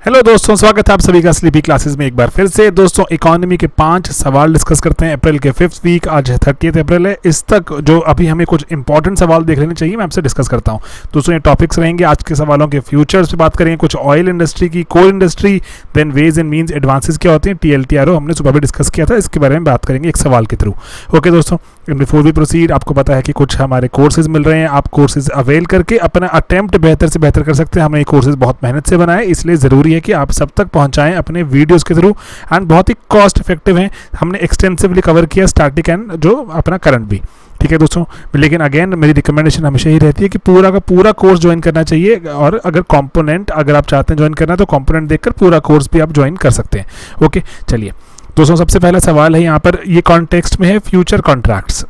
Hello दोस्तों, स्वागत है आप सभी का स्लीपी क्लासेस में एक बार फिर से। दोस्तों, इकोनॉमी के 5 सवाल डिस्कस करते हैं अप्रैल के 5th वीक। आज 30 अप्रैल है। इस तक जो अभी हमें कुछ इंपॉर्टेंट सवाल देख लेने चाहिए, मैं आपसे डिस्कस करता हूं। दोस्तों, ये टॉपिक्स रहेंगे आज के सवालों के। फ्यूचर्स पे बात करेंगे, कुछ ऑयल इंडस्ट्री की, coal industry, then ways and means advances क्या होते हैं, TLTRO हमने सुबह भी डिस्कस किया था, इसके बारे में बात करेंगे एक सवाल के थ्रू। ओके दोस्तों, बिफोर वी प्रोसीड, आपको पता है कि कुछ हमारे कोर्सेज मिल रहे हैं। आप कोर्सेज अवेल करके अपना अटेम्प्ट बेहतर से बेहतर कर सकते हैं। हमने ये कोर्सेज बहुत मेहनत से बनाए, इसलिए ज़रूरी है कि आप सब तक पहुंचाएं अपने वीडियोस के थ्रू, एंड बहुत ही कॉस्ट इफेक्टिव हैं। हमने एक्सटेंसिवली कवर किया स्टैटिक एंड जो अपना करंट भी, ठीक है दोस्तों। लेकिन अगेन मेरी रिकमेंडेशन हमेशा ही रहती है कि पूरा का पूरा कोर्स ज्वाइन करना चाहिए, और अगर कंपोनेंट अगर आप चाहते हैं ज्वाइन करना तो कंपोनेंट देखकर पूरा कोर्स भी आप ज्वाइन कर सकते हैं। ओके, चलिए दोस्तों, सबसे पहला सवाल है यहाँ पर, ये कॉन्टेक्स्ट में है फ्यूचर कॉन्ट्रैक्ट्स।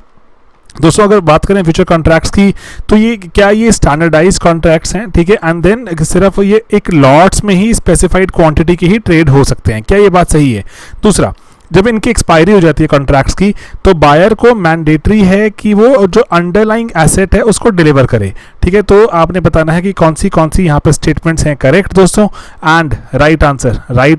दोस्तों, अगर बात करें फ्यूचर कॉन्ट्रैक्ट्स की, तो ये स्टैंडर्डाइज कॉन्ट्रैक्ट्स हैं, ठीक है। एंड देन सिर्फ ये एक लॉट्स में ही स्पेसिफाइड क्वांटिटी के ही ट्रेड हो सकते हैं। क्या ये बात सही है? दूसरा, जब इनकी एक्सपायरी हो जाती है कॉन्ट्रैक्ट्स की, तो बायर को मैंडेटरी है कि वो जो अंडरलाइंग एसेट है उसको डिलीवर करे, ठीक है। तो आपने बताना है कि कौन सी यहाँ पर स्टेटमेंट्स हैं करेक्ट दोस्तों। एंड राइट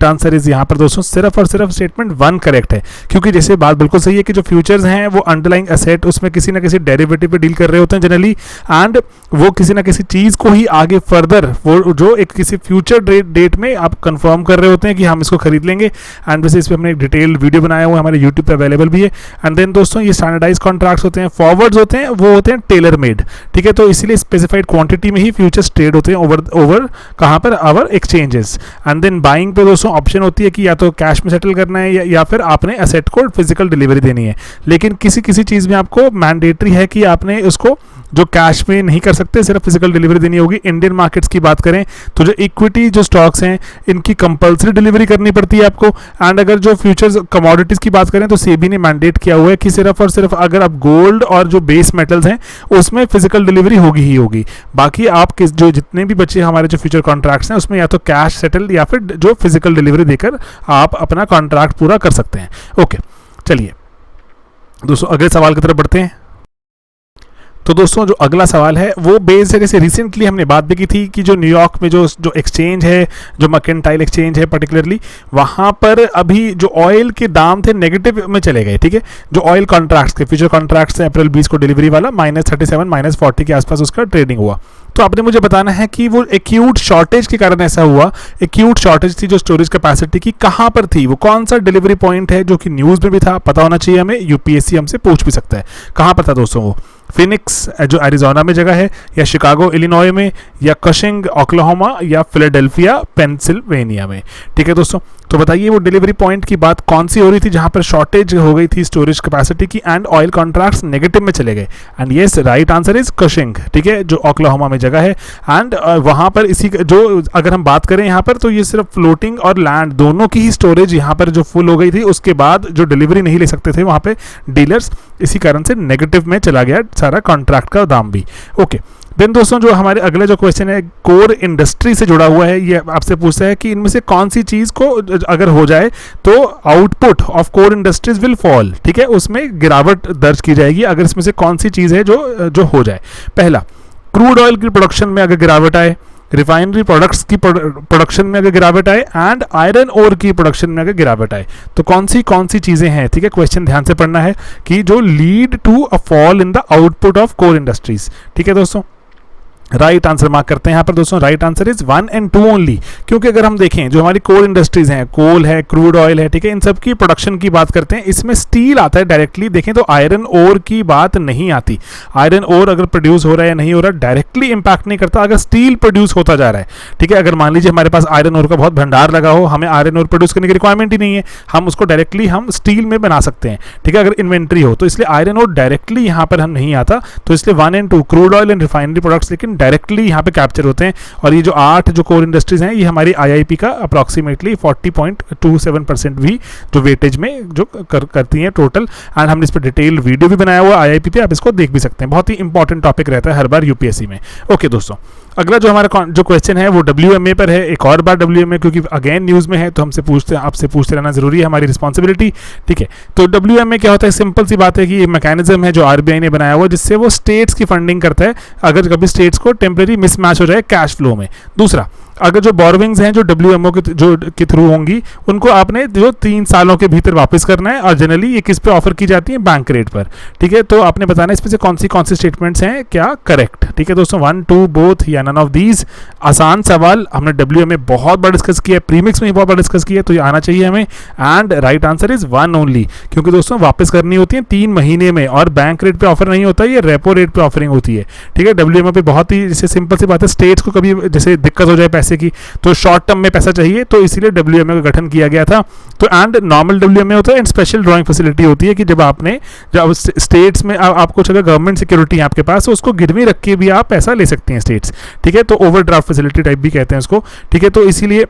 आंसर इज यहाँ पर दोस्तों सिर्फ और सिर्फ स्टेटमेंट 1 करेक्ट है, क्योंकि जैसे बात बिल्कुल सही है कि जो फ्यूचर्स हैं वो अंडरलाइंग एसेट उसमें किसी ना किसी डेरिवेटिव पे डील कर रहे होते हैं जनरली, एंड वो किसी ना किसी चीज़ को ही आगे फर्दर वो जो एक किसी फ्यूचर डेट में आप कंफर्म कर रहे होते हैं कि हम इसको खरीद लेंगे। एंड वैसे इस पर हमने एक डिटेल वीडियो बनाया हुआ है, हमारे यूट्यूब पे अवेलेबल भी है। एंड देन दोस्तों, ये स्टैंडर्डाइज कॉन्ट्रैक्ट्स होते हैं, फॉरवर्ड्स होते हैं, वो होते हैं टेलर मेड, ठीक है। तो इसीलिए स्पेसिफाइड क्वांटिटी में ही फ्यूचर्स ट्रेड होते हैं ओवर कहाँ पर, our exchanges. And then buying पे दोस्तों ऑप्शन होती है कि या तो कैश में सेटल करना है या फिर आपने एसेट को फिजिकल डिलीवरी देनी है। लेकिन किसी चीज़ में आपको मैंडेटरी है कि आपने उसको जो कैश में नहीं कर सकते, सिर्फ फिजिकल डिलीवरी देनी होगी। इंडियन मार्केट्स की बात करें तो जो इक्विटी जो स्टॉक्स हैं इनकी कंपलसरी डिलीवरी करनी पड़ती है आपको। एंड अगर जो फ्यूचर्स कमोडिटीज़ की बात करें तो सेबी ने मैंडेट किया हुआ है कि सिर्फ और सिर्फ अगर आप गोल्ड और जो बेस मेटल्स हैं उसमें फिजिकल डिलीवरी होगी ही होगी। बाकी आप जो जितने भी बचे हमारे जो फ्यूचर कॉन्ट्रैक्ट्स हैं उसमें या तो कैश सेटल या फिर जो फिजिकल डिलीवरी देकर आप अपना कॉन्ट्रैक्ट पूरा कर सकते हैं। ओके, चलिए दोस्तों अगले सवाल की तरफ बढ़ते हैं। तो दोस्तों, जो अगला सवाल है वो बेस्ड है, जैसे रिसेंटली हमने बात भी की थी कि जो न्यूयॉर्क में जो एक्सचेंज है, जो मर्केंटाइल एक्सचेंज है पर्टिकुलरली, वहाँ पर अभी जो ऑयल के दाम थे नेगेटिव में चले गए, ठीक है। जो ऑयल कॉन्ट्रैक्ट्स के फ्यूचर कॉन्ट्रैक्ट्स थे अप्रैल 20 को डिलीवरी वाला, -37 -40 के आसपास उसका ट्रेडिंग हुआ। तो आपने मुझे बताना है कि वो एक्यूट शॉर्टेज के कारण ऐसा हुआ। एक्यूट शॉर्टेज थी जो स्टोरेज कैपेसिटी की, कहाँ पर थी, वो कौन सा डिलीवरी पॉइंट है, जो कि न्यूज़ में भी था, पता होना चाहिए हमें, UPSC हमसे पूछ भी सकता है। कहाँ पर था दोस्तों वो? फिनिक्स जो एरिजोना में जगह है, या शिकागो इलिनॉय में, या कशिंग ओक्लाहोमा, या फिलाडेल्फिया पेंसिल्वेनिया में, ठीक है दोस्तों। तो बताइए वो डिलीवरी पॉइंट की बात कौन सी हो रही थी जहां पर शॉर्टेज हो गई थी स्टोरेज कैपेसिटी की एंड ऑयल कॉन्ट्रैक्ट्स नेगेटिव में चले गए? And yes, right answer is Cushing, ठीक है, जो ओक्लाहोमा में जगह है। एंड वहां पर इसी जो अगर हम बात करें यहाँ पर, तो ये सिर्फ फ्लोटिंग और लैंड दोनों की ही स्टोरेज यहाँ पर जो फुल हो गई थी, उसके बाद जो डिलीवरी नहीं ले सकते थे वहाँ पे डीलर्स, इसी कारण से नेगेटिव में चला गया सारा कॉन्ट्रैक्ट का दाम भी। ओके, देन दोस्तों, जो हमारे अगले जो क्वेश्चन है कोर इंडस्ट्री से जुड़ा हुआ है, ये आपसे पूछता है कि इनमें से कौन सी चीज़ को अगर हो जाए तो output of core industries will fall, ठीक है, उसमें गिरावट दर्ज की जाएगी अगर इसमें से कौन सी चीज़ है जो हो जाए। पहला, क्रूड ऑयल की प्रोडक्शन में अगर गिरावट आए, रिफाइनरी प्रोडक्ट्स की प्रोडक्शन में अगर गिरावट आए, एंड आयरन ओर की प्रोडक्शन में अगर गिरावट आए, तो कौन सी चीज़ें हैं, ठीक है। क्वेश्चन ध्यान से पढ़ना है कि जो lead to a fall in the output of core industries, ठीक है दोस्तों। राइट आंसर मार्क करते हैं यहाँ पर दोस्तों, right answer is 1 and 2 only. क्योंकि अगर हम देखें जो हमारी कोर इंडस्ट्रीज हैं, कोल है, क्रूड ऑयल है, ठीक है, इन सब की प्रोडक्शन की बात करते हैं, इसमें स्टील आता है डायरेक्टली। देखें तो आयरन ओर की बात नहीं आती। आयरन ओर अगर प्रोड्यूस हो रहा है या नहीं हो रहा डायरेक्टली इंपैक्ट नहीं करता अगर स्टील प्रोड्यूस होता जा रहा है, ठीक है। अगर मान लीजिए हमारे पास आयरन ओर का बहुत भंडार लगा हो, हमें आयरन ओर प्रोड्यूस करने की रिक्वायरमेंट ही नहीं है, हम उसको डायरेक्टली हम स्टील में बना सकते हैं, ठीक है, अगर इन्वेंट्री हो तो। इसलिए आयरन ओर डायरेक्टली यहाँ पर हम नहीं आता, तो इसलिए 1 and 2 crude oil and refinery products लेकिन डायरेक्टली यहाँ पे कैप्चर होते हैं। और ये जो 8 जो कोर इंडस्ट्रीज हैं, ये हमारी IIP का अप्रॉक्सीमेटली 40.27% भी जो वेटेज में जो करती हैं टोटल। एंड हमने इस पर डिटेल वीडियो भी बनाया हुआ IIP पे, आप इसको देख भी सकते हैं। बहुत ही इंपॉर्टेंट टॉपिक रहता है हर बार UPSC में। ओके दोस्तों, अगला जो हमारा जो क्वेश्चन है वो WMA पर है। एक और बार WMA, क्योंकि अगेन न्यूज़ में है तो आपसे पूछते रहना जरूरी है, हमारी रिस्पॉन्सिबिलिटी, ठीक है। तो WMA क्या होता है? सिंपल सी बात है कि ये मैकेनिज्म है जो RBI ने बनाया हुआ, जिससे वो स्टेट्स की फंडिंग करता है अगर कभी स्टेट्स को टेम्परेरी मिसमैच हो जाए कैश फ्लो में। दूसरा, अगर जो बोरोविंग्स हैं जो WMO के थ्रू होंगी, उनको आपने जो 3 सालों के भीतर वापस करना है, और जनरली ये किस पे ऑफर की जाती है, बैंक रेट पर। ठीक है, तो आपने बताना है इसमें से कौन सी स्टेटमेंट्स हैं क्या करेक्ट। ठीक है दोस्तों, 1, 2 बोथ या नन ऑफ दीज। आसान सवाल, हमने WMA बहुत बार डिस्कस किया है, प्रीमिक्स में बहुत बार डिस्कस किया है, तो ये आना चाहिए हमें। And right answer is 1 only, क्योंकि दोस्तों वापस करनी होती है 3 महीने में, और बैंक रेट पे ऑफर नहीं होता, ये रेपो रेट पे ऑफरिंग होती है। ठीक है, WMA पे बहुत ही जैसे सिंपल सी बात है, स्टेट्स को कभी जैसे दिक्कत हो जाए पैसे की, तो शॉर्ट टर्म में पैसा चाहिए, तो इसीलिए WMA का गठन किया गया था। तो एंड नॉर्मल WMA होता है, एंड स्पेशल ड्राइंग फैसिलिटी होती है कि जब स्टेट्स में आपको अगर गवर्नमेंट सिक्योरिटी है आपके पास, तो उसको गिरवी रख के भी आप पैसा ले सकते हैं स्टेट्स। ठीक है, तो ओवरड्राफ्ट फैसिलिटी टाइप भी कहते हैं उसको। ठीक है, तो इसीलिए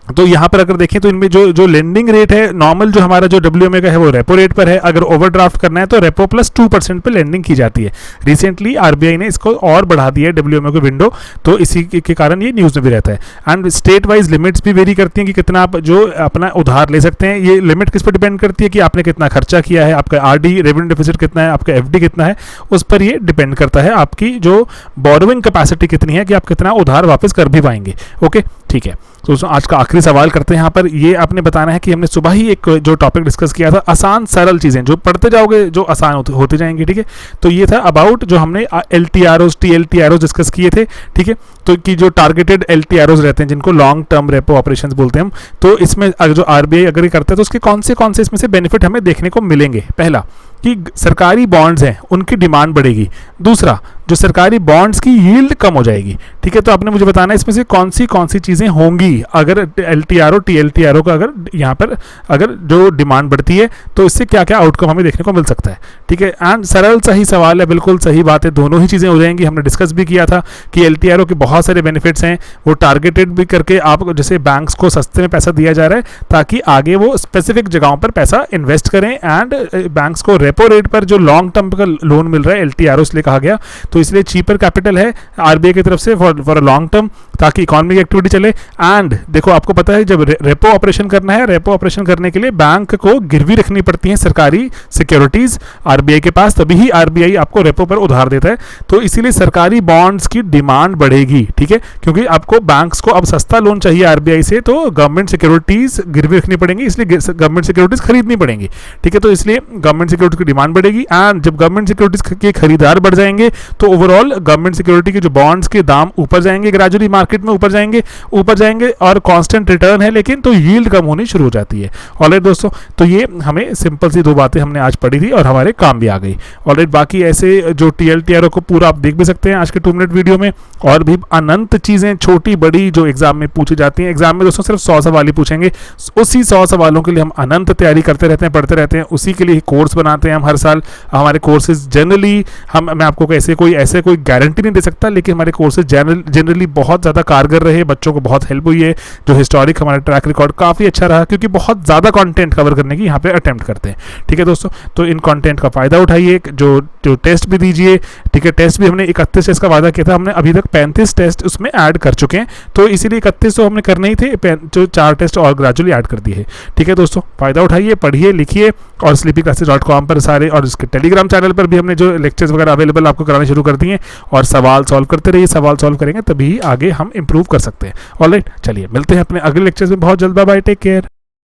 तो यहाँ पर अगर देखें तो इनमें जो लेंडिंग रेट है नॉर्मल जो हमारा जो WMA का है वो रेपो रेट पर है। अगर ओवरड्राफ्ट करना है तो रेपो प्लस 2% पे लेंडिंग की जाती है। रिसेंटली RBI ने इसको और बढ़ा दिया है WMA को विंडो, तो इसी के कारण ये न्यूज़ में भी रहता है। एंड स्टेट वाइज लिमिट्स भी वेरी करती हैं कि कितना आप जो अपना उधार ले सकते हैं। ये लिमिट किस पर डिपेंड करती है कि आपने कितना खर्चा किया है, आपका RD रेवेन्यू डेफिसिट कितना है, आपका FD कितना है, उस पर ये डिपेंड करता है आपकी जो बोरोइंग कैपेसिटी कितनी है कि आप कितना उधार वापस कर भी पाएंगे। ओके, ठीक है। तो आज का आखिरी सवाल करते हैं यहाँ पर। ये आपने बताना है कि हमने सुबह ही एक जो टॉपिक डिस्कस किया था, आसान सरल चीज़ें जो पढ़ते जाओगे जो आसान होते जाएंगे। ठीक है, तो ये था अबाउट जो हमने LTROs TLTROs डिस्कस किए थे। ठीक है, तो कि जो टारगेटेड LTROs रहते हैं जिनको लॉन्ग टर्म रेपो ऑपरेशंस बोलते हैं हम, तो इसमें जो RBI अगर ये करता है तो उसके कौन से इसमें से बेनिफिट हमें देखने को मिलेंगे। पहला कि सरकारी बॉन्ड्स हैं उनकी डिमांड बढ़ेगी। दूसरा, जो सरकारी बॉन्ड्स की यील्ड कम हो जाएगी। ठीक है, तो आपने मुझे बताना है इसमें से कौन सी चीज़ें होंगी अगर LTRO TLTRO का अगर यहाँ पर अगर जो डिमांड बढ़ती है तो इससे क्या क्या आउटकम हमें देखने को मिल सकता है। ठीक है, एंड सरल सही सवाल है, बिल्कुल सही बात है, दोनों ही चीज़ें हो जाएंगी। हमने डिस्कस भी किया था कि LTRO के बहुत सारे बेनिफिट्स हैं, वो टारगेटेड भी करके आप जैसे बैंक्स को सस्ते में पैसा दिया जा रहा है ताकि आगे वो स्पेसिफिक जगहों पर पैसा इन्वेस्ट करें। एंड बैंक्स को रेपो रेट पर जो लॉन्ग टर्म का लोन मिल रहा है LTRO इसलिए कहा गया, तो इसलिए चीपर कैपिटल है RBI की तरफ से फॉर अ लॉन्ग टर्म, ताकि इकोनॉमिक एक्टिविटी चले। एंड देखो आपको पता है जब रेपो ऑपरेशन करना है, रेपो ऑपरेशन करने के लिए बैंक को गिरवी रखनी पड़ती है सरकारी सिक्योरिटीज RBI के पास, तभी ही RBI आपको रेपो पर उधार देता है। तो इसीलिए सरकारी बॉन्ड्स की डिमांड बढ़ेगी। ठीक है, क्योंकि आपको बैंक्स को अब सस्ता लोन चाहिए RBI से, तो गवर्नमेंट सिक्योरिटीज गिरवी रखनी पड़ेंगी, इसलिए गवर्नमेंट सिक्योरिटीज खरीदनी पड़ेंगी। ठीक है, तो इसलिए गवर्नमेंट सिक्योरिटी की डिमांड बढ़ेगी। एंड जब गवर्नमेंट सिक्योरिटीज के खरीदार बढ़ जाएंगे तो ओवरऑल गवर्नमेंट सिक्योरिटी के जो बॉन्ड्स के दाम ऊपर जाएंगे, ग्रेजुअली मार्केट में ऊपर जाएंगे और कांस्टेंट रिटर्न है लेकिन तो यील्ड कम होनी शुरू हो जाती है। ऑलराइट दोस्तों, तो ये हमें सिंपल सी 2 बातें हमने आज पढ़ी थी और हमारे काम भी आ गई। ऑलराइट, बाकी ऐसे जो TLTRO को पूरा आप देख भी सकते हैं आज के 2 मिनट वीडियो में, और भी अनंत चीज़ें छोटी बड़ी जो एग्जाम में पूछी जाती हैं। एग्जाम में दोस्तों सिर्फ 100 सवाल ही पूछेंगे, उसी 100 सवालों के लिए हम अनंत तैयारी करते रहते हैं, पढ़ते रहते हैं, उसी के लिए कोर्स बनाते हैं हम हर साल। हमारे कोर्सेज जनरली मैं आपको ऐसे कोई गारंटी नहीं दे सकता, लेकिन हमारे कोर्सेज जनरली बहुत ज़्यादा कारगर रहे, बच्चों को बहुत हेल्प हुई है। जो हिस्टोरिक हमारा ट्रैक रिकॉर्ड काफ़ी अच्छा रहा, क्योंकि बहुत ज़्यादा कंटेंट कवर करने की यहाँ पे अटेम्प्ट करते हैं। ठीक है दोस्तों, तो इन कंटेंट का फ़ायदा उठाइए, जो टेस्ट भी दीजिए। ठीक है, टेस्ट भी हमने 31 टेस्ट का वादा किया था, हमने अभी तक 35 टेस्ट उसमें ऐड कर चुके हैं, तो इसीलिए 31 तो हमने करने ही थे, जो 4 टेस्ट और ग्रेजुअली ऐड कर दिए हैं। ठीक है दोस्तों, फ़ायदा उठाइए, पढ़िए, लिखिए, और sleepyclasses.com पर सारे, और इसके टेलीग्राम चैनल पर भी हमने जो लेक्चर्स वगैरह अवेलेबल आपको कराने शुरू कर दिए हैं, और सवाल सॉल्व करते रहिए। सवाल सॉल्व करेंगे तभी आगे हम इंप्रूव कर सकते हैं। ऑलराइट, चलिए मिलते हैं अपने अगले लेक्चर्स में बहुत जल्द। Bye bye, take care.